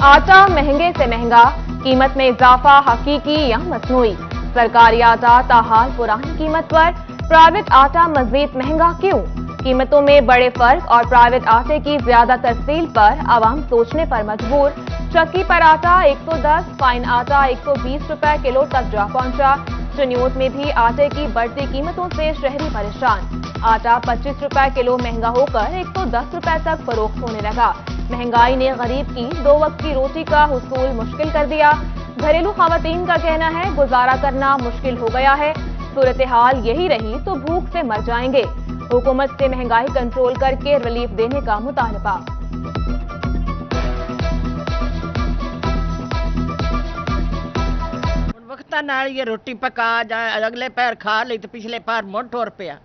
आटा महंगे से महंगा, कीमत में इजाफा हकीकी या मसनूई। सरकारी आटा ताहाल पुरानी कीमत पर, प्राइवेट आटा मजीद महंगा क्यों? कीमतों में बड़े फर्क और प्राइवेट आटे की ज्यादा तफसील पर आवाम सोचने पर मजबूर। चक्की पर आटा 110, फाइन आटा 120 रुपए किलो तक जा पहुंचा। चनियोत में भी आटे की बढ़ती कीमतों से शहरी परेशान। आटा 25 रुपए किलो महंगा होकर 110 रुपए तक फरोख्त होने लगा। महंगाई ने गरीब की 2 वक्त की रोटी का हुसूल मुश्किल कर दिया। घरेलू खवातीन का कहना है गुजारा करना मुश्किल हो गया है। सूरत हाल यही रही तो भूख से मर जाएंगे। हुकूमत से महंगाई कंट्रोल करके रिलीफ देने का मुतालबा। वक्ता नाल ये रोटी पका जाए, अगले पैर खा ली तो पिछले पैर मुड़ टुर पिया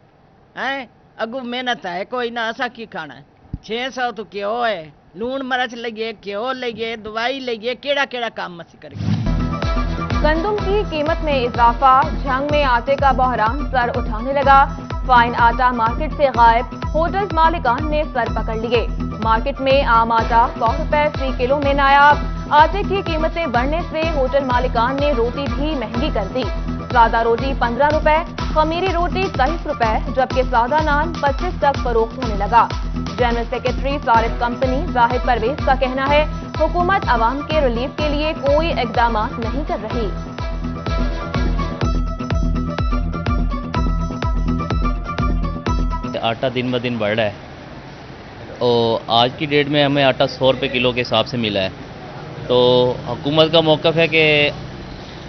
है। अगू मेहनत है कोई ना, असा की खाना है। 600 तो क्यों है, लून मरच लइए, क्यों लइए, दवाई लइए, केड़ा केड़ा काम मसी करेगा। गंदम की कीमत में इजाफा, झंग में आटे का बहरान सर उठाने लगा। फाइन आटा मार्केट से गायब, होटल मालिकान ने सर पकड़ लिए। मार्केट में आम आटा 100 रुपए फी किलो में नायाब। आटे की कीमतें बढ़ने से होटल मालिकान ने रोटी भी महंगी कर दी। सादा रोटी 15 रुपए, खमीरी रोटी 23 रुपए, जबकि सादा नान 25 तक फरोख्त होने लगा। जनरल सेक्रेटरी सारिफ कंपनी जाहिद परवेज का कहना है हुकूमत आवाम के रिलीफ के लिए कोई इकदाम नहीं कर रही। आटा दिन ब दिन बढ़ रहा है और आज की डेट में हमें आटा 100 रुपये किलो के हिसाब से मिला है। तो हुकूमत का मौक़िफ़ है कि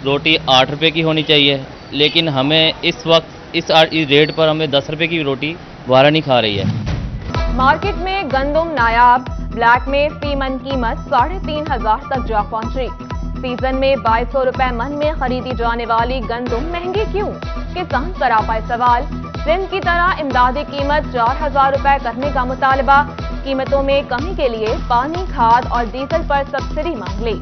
रोटी 8 रुपये की होनी चाहिए, लेकिन हमें इस वक्त इस रेट पर हमें 10 रुपये की रोटी वारा नहीं खा रही है। मार्केट में गंदम नायाब, ब्लैक में फी मन कीमत 3,500 तक जा पहुंची। सीजन में 2200 रुपए मन में खरीदी जाने वाली गंदम महंगी क्यों? किसान करा पाए सवाल। सिंध की तरह इमदादी कीमत 4000 रुपए करने का मुतालबा। कीमतों में कमी के लिए पानी, खाद और डीजल पर सब्सिडी मांग ली।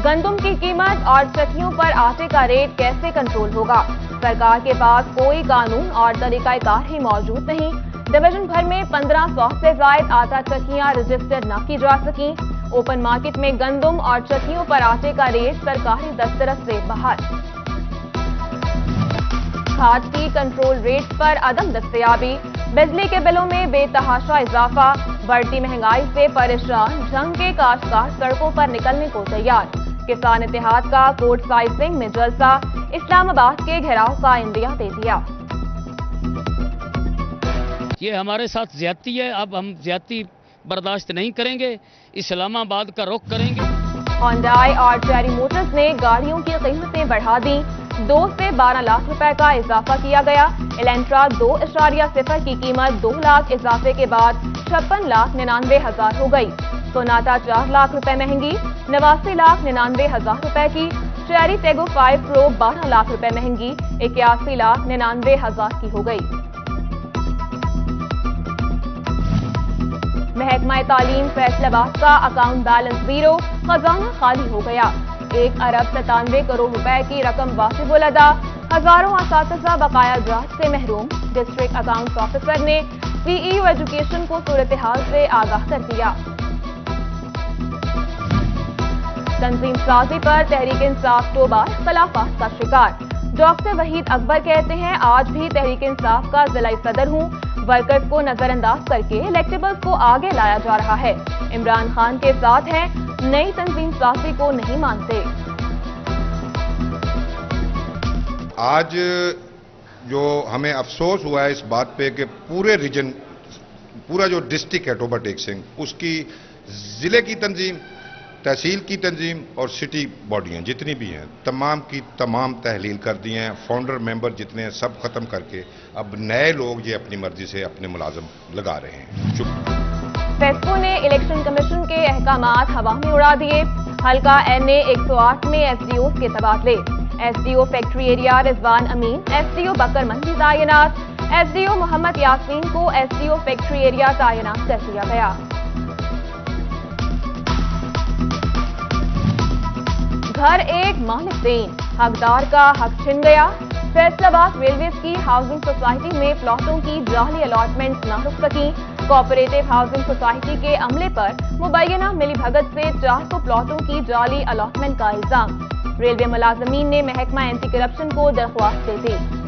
गंदम की कीमत और चक्कियों पर आटे का रेट कैसे कंट्रोल होगा? सरकार के पास कोई कानून और तरीकाकार ही मौजूद नहीं। डिवीजन भर में 1500 से ज्यादा आटा चक्कियां रजिस्टर न की जा सकी। ओपन मार्केट में गंदम और चक्कियों पर आटे का रेट सरकारी दस्तरस से बाहर। खाद की कंट्रोल रेट पर अदम दस्तयाबी, बिजली के बिलों में बेतहाशा इजाफा। बढ़ती महंगाई से परेशान झंग के काश्तकार सड़कों पर निकलने को तैयार। किसान इत्तेहाद का कोर्ट साइजिंग में जलसा, इस्लामाबाद के घेराव का इंदिया दे दिया। ये हमारे साथ ज्यादती है, अब हम ज्यादती बर्दाश्त नहीं करेंगे, इस्लामाबाद का रुख करेंगे। होंडाई और चेरी मोटर्स ने गाड़ियों की कीमतें बढ़ा दी। 2 से 12 लाख रुपए का इजाफा किया गया। एलेंट्रा 2.0 की कीमत 2 लाख इजाफे के बाद 56,99,000 हो गई। सोनाटा 4 लाख रुपए महंगी, 89,99,000 रुपए की। चेरी टेगो 5 प्रो 12 लाख रुपए महंगी, 81,99,000 की हो गई। महकमा तालीम फैसलाबाद का अकाउंट बैलेंस 0, खजाना खाली हो गया। 1 अरब 97 करोड़ रुपए की रकम वाजिबुल अदा, हजारों असातिज़ा बकाया जांच से महरूम। डिस्ट्रिक्ट अकाउंट्स ऑफिसर ने सीईओ एजुकेशन को सूरत हाल से आगाह कर दिया। तंजीम साजी पर तहरीक इंसाफ टोबा इख्तिलाफात का शिकार। डॉक्टर वहीद अकबर कहते हैं आज भी तहरीक इंसाफ का जिलाई सदर हूं। वर्कर्स को नजरअंदाज करके इलेक्टेबल्स को आगे लाया जा रहा है। इमरान खान के साथ हैं, नई तंजीम साजी को नहीं मानते। आज जो हमें अफसोस हुआ है इस बात पे कि पूरे रीजन, पूरा जो डिस्ट्रिक्ट है टोबा टेक सिंह, उसकी जिले की तंजीम, तहसील की तंजीम और सिटी बॉडियां जितनी भी हैं तमाम की तमाम तहलील कर दी हैं। फाउंडर मेंबर जितने हैं सब खत्म करके अब नए लोग ये अपनी मर्जी से अपने मुलाजिम लगा रहे हैं। फेस्को ने इलेक्शन कमीशन के अहकामात हवा में उड़ा दिए। हल्का NA 108 में एसडीओ के तबादले। एसडीओ फैक्ट्री एरिया रिजवान अमीन, एसडीओ बकर मंदी तैनात। एसडीओ मोहम्मद यासीन को एसडीओ फैक्ट्री एरिया तैनात कर दिया गया। घर एक मालिक देन, हकदार का हक छिन गया। फैसलाबाद रेलवे की हाउसिंग सोसाइटी में प्लॉटों की जाली अलॉटमेंट न रुक सकी। कोऑपरेटिव हाउसिंग सोसाइटी के अमले पर मुबैना मिली भगत से 400 प्लॉटों की जाली अलॉटमेंट का इल्जाम। रेलवे मुलाजमीन ने महकमा एंटी करप्शन को दरख्वास्त दे दी।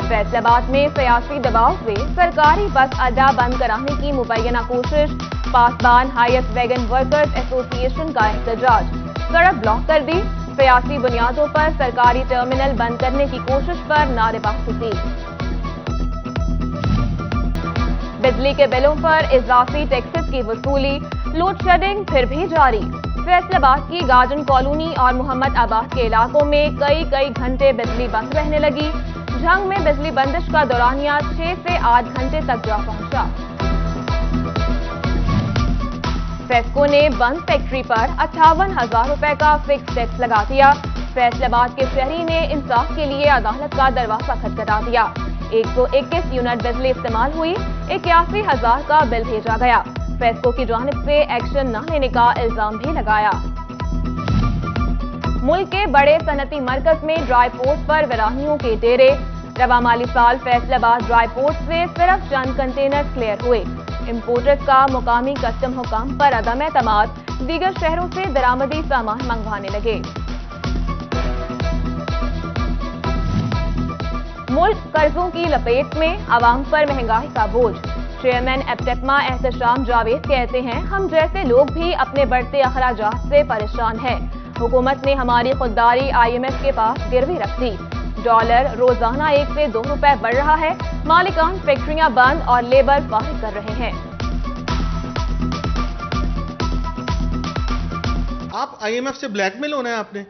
फैसलाबाद में सियासी दबाव से सरकारी बस अड्डा बंद कराने की मुबैना कोशिश। पासबान हाईएस्ट वैगन वर्कर्स एसोसिएशन का एहतजाज। सड़क ब्लॉक कर दी। सियासी बुनियादों पर सरकारी टर्मिनल बंद करने की कोशिश पर नारेबाजी की। बिजली के बिलों पर इजाफी टैक्सेस की वसूली। लोड शेडिंग फिर भी जारी। फैसलाबाद की गार्डन कॉलोनी और मोहम्मद आबाद के इलाकों में कई घंटे बिजली बंद रहने लगी। झंग में बिजली बंदिश का दौरानिया 6 से 8 घंटे तक जा पहुंचा। फेस्को ने बंद फैक्ट्री पर 58,000 रुपए का फिक्स टैक्स लगा दिया। फैसलाबाद के शहरी ने इंसाफ के लिए अदालत का दरवाजा खटखटा दिया। 121 यूनिट बिजली इस्तेमाल हुई। 81,000 का बिल भेजा गया। फेस्को की जानिब से एक्शन न लेने का इल्जाम भी लगाया। मुल्क के बड़े सनती मरकज में ड्राई पोर्ट पर वीरानियों के डेरे। रवा माली साल फैसलाबाद ड्राई पोर्ट से सिर्फ चंद कंटेनर क्लियर हुए। इंपोर्टर्स का मुकामी कस्टम हुकाम पर अदम एतमाद। दीगर शहरों से दरामदी सामान मंगवाने लगे। मुल्क कर्जों की लपेट में, आवाम पर महंगाई का बोझ। चेयरमैन एप्टेकमा एहतशाम जावेद कहते हैं, हम जैसे लोग भी अपने बढ़ते अखराजात से परेशान हैं। हुकूमत ने हमारी खुददारी IMF के पास गिरवी रख दी। डॉलर रोजाना 1 से 2 रुपए बढ़ रहा है। मालिकान फैक्ट्रियां बंद और लेबर फारिग कर रहे हैं। आप IMF से ब्लैकमेल होना है आपने।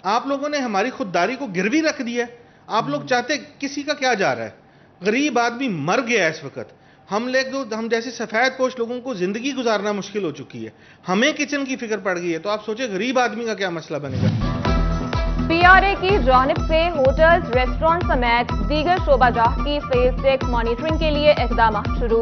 आप लोगों ने हमारी खुददारी को गिरवी रख दिया है। आप लोग चाहते किसी का क्या जा रहा है? गरीब आदमी मर गया है इस वक्त। हम जैसे सफेद पोश लोगों को जिंदगी गुजारना मुश्किल हो चुकी है। हमें किचन की फिक्र पड़ गई है, तो आप सोचे गरीब आदमी का क्या मसला बनेगा। PRA की जानिब से होटल्स, रेस्टोरेंट समेत दीगर शोबाजात की सेल्स टैक्स मॉनिटरिंग के लिए इक़दाम शुरू।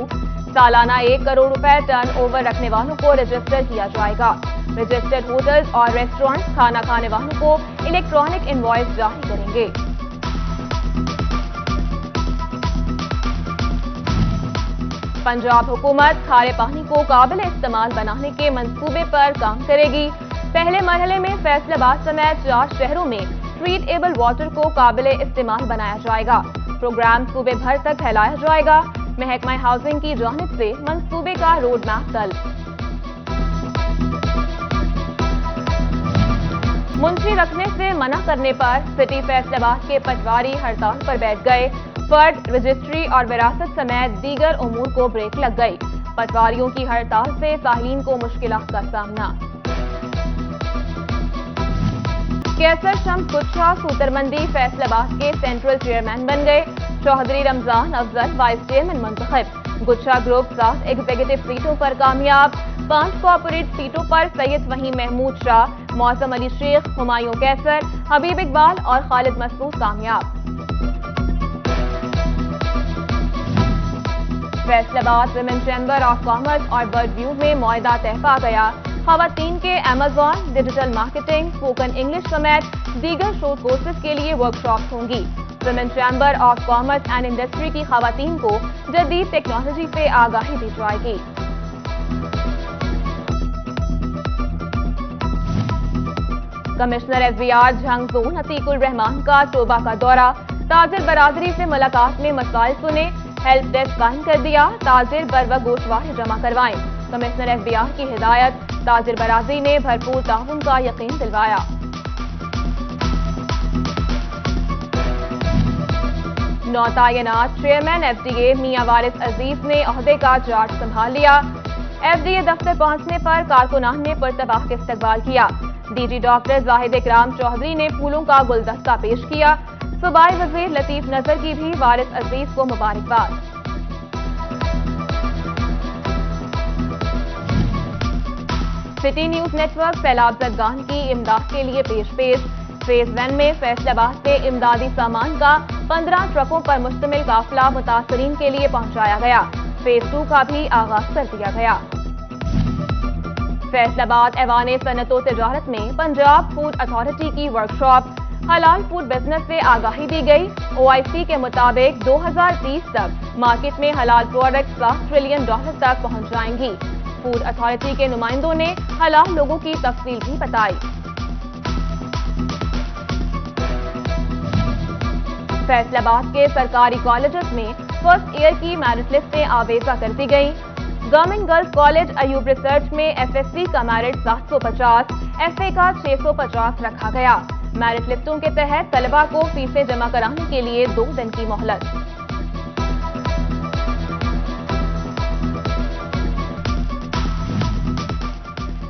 सालाना 1 करोड़ रुपए टर्न ओवर रखने वालों को रजिस्टर किया जाएगा। रजिस्टर्ड होटल्स और रेस्टोरेंट खाना खाने वालों को इलेक्ट्रॉनिक इनवॉइस जारी करेंगे। पंजाब हुकूमत खारे पानी को काबिल इस्तेमाल बनाने के मंसूबे पर काम करेगी। पहले मरहले में फैसलाबाद समेत 4 शहरों में ट्रीटेबल वाटर को काबिल इस्तेमाल बनाया जाएगा। प्रोग्राम सूबे भर तक फैलाया जाएगा। महकमा हाउसिंग की जानिब से मंसूबे का रोड मैप कल। मुंशी रखने से मना करने पर सिटी फैसलाबाद के पटवारी हड़ताल पर बैठ गए। फर्द, रजिस्ट्री और विरासत समेत दीगर उमूर को ब्रेक लग गई। पटवारियों की हड़ताल से साहिलीन को मुश्किलात का सामना। कैसर शम्स गुच्छा सूतरमंदी फैसलाबाद के सेंट्रल चेयरमैन बन गए। चौधरी रमजान अफजल वाइस चेयरमैन मुंतखब। गुच्छा ग्रुप 7 एग्जीक्यूटिव सीटों पर कामयाब। 5 कॉर्पोरेट सीटों पर सैयद वहीम महमूद शाह, मौसम अली शेख, हुमायूं कैसर, हबीब इकबाल और खालिद मसूद कामयाब। Faisalabad women chamber of commerce और बर्ड व्यू में मुआहदा तय पा गया। खवातीन के Amazon, digital marketing, spoken English समेत दीगर शोध कोर्सेज के लिए वर्कशॉप होंगी। Women chamber of commerce and industry की खवातीन को जदीद टेक्नोलॉजी से आगाही दी जाएगी। Commissioner FBR Jhang zone Atiqul Rehman का टोबा का दौरा। ताजिर बरादरी से मुलाकात में मसाइल सुने। हेल्प डेस्क कायम कर दिया। ताजिर बरवक्त गोशवारे जमा करवाएं। कमिश्नर FBR की हिदायत। ताजिर बरादरी ने भरपूर ताउन का यकीन दिलवाया। नौतायनात चेयरमैन FDA मियां वारिस अजीज ने ओहदे का चार्ज संभाल लिया। FDA दफ्तर पहुंचने पर कारकुनान ने पुरतबाह इस्तकबाल किया। DG डॉक्टर जाहिद इकराम चौधरी ने फूलों का गुलदस्ता पेश किया। सूबाई वजीर लतीफ नजर की भी वारिस अजीज को मुबारकबाद। सिटी न्यूज नेटवर्क सैलाब जदगान की इमदाद के लिए पेश। फेज 1 में फैसलाबाद से इमदादी सामान का 15 ट्रकों पर मुश्तमिल काफिला मुतासरीन के लिए पहुंचाया गया। फेज 2 का भी आगाज कर दिया गया। फैसलाबाद ऐवान सनत व तिजारत में पंजाब फूड अथॉरिटी की वर्कशॉप। हलाल फूड बिजनेस से आगाही दी गई। OIC के मुताबिक 2030 तक मार्केट में हलाल प्रोडक्ट्स $7 ट्रिलियन तक पहुंच जाएंगी। फूड अथॉरिटी के नुमाइंदों ने हलाल लोगों की तफसील भी बताई। फैसलाबाद के सरकारी कॉलेजेस में फर्स्ट ईयर की मेरिट लिस्टें आवेजा कर दी गई। Government girls college Ayub research में FSC का मेरिट 750, FA का 650 रखा गया। मेरिट लिस्टों के तहत तलबा को फीसें जमा कराने के लिए 2 दिन की मोहलत।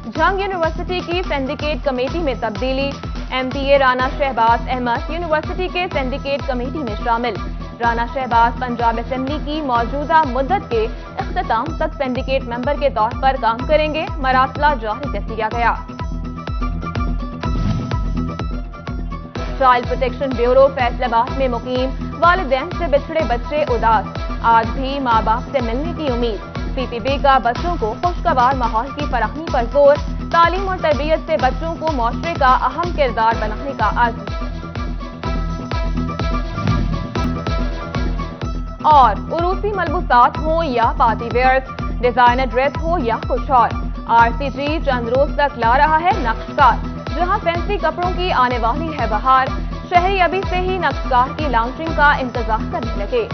झंग यूनिवर्सिटी की सिंडिकेट कमेटी में तब्दीली। MPA राना शहबाज अहमद यूनिवर्सिटी के सिंडिकेट कमेटी में शामिल। राना शहबाज पंजाब असेंबली की मौजूदा मुद्दत के इख्तिताम तक सिंडिकेट मेंबर के तौर पर काम करेंगे। मरासला जारी कर दिया गया। चाइल्ड प्रोटेक्शन ब्यूरो फैसलाबाद में मुकीम, वालिदैन से बिछड़े बच्चे उदास, आज भी माँ बाप से मिलने की उम्मीद। PPB का बच्चों को खुशगवार माहौल की फराहमी पर जोर, तालीम और तरबियत से बच्चों को मुआशरे का अहम किरदार बनाने का अज़्म। और उरूसी मलबूसात हो या पार्टी वेयर्स, डिजाइनर ड्रेस हो या कुछ और, RCG चंद रोज तक ला रहा है नक्शकार। जहां फैंसी कपड़ों की आने वाली है बहार, शहरी अभी से ही नक्शकार की लॉन्चिंग का इंतजार करने लगे।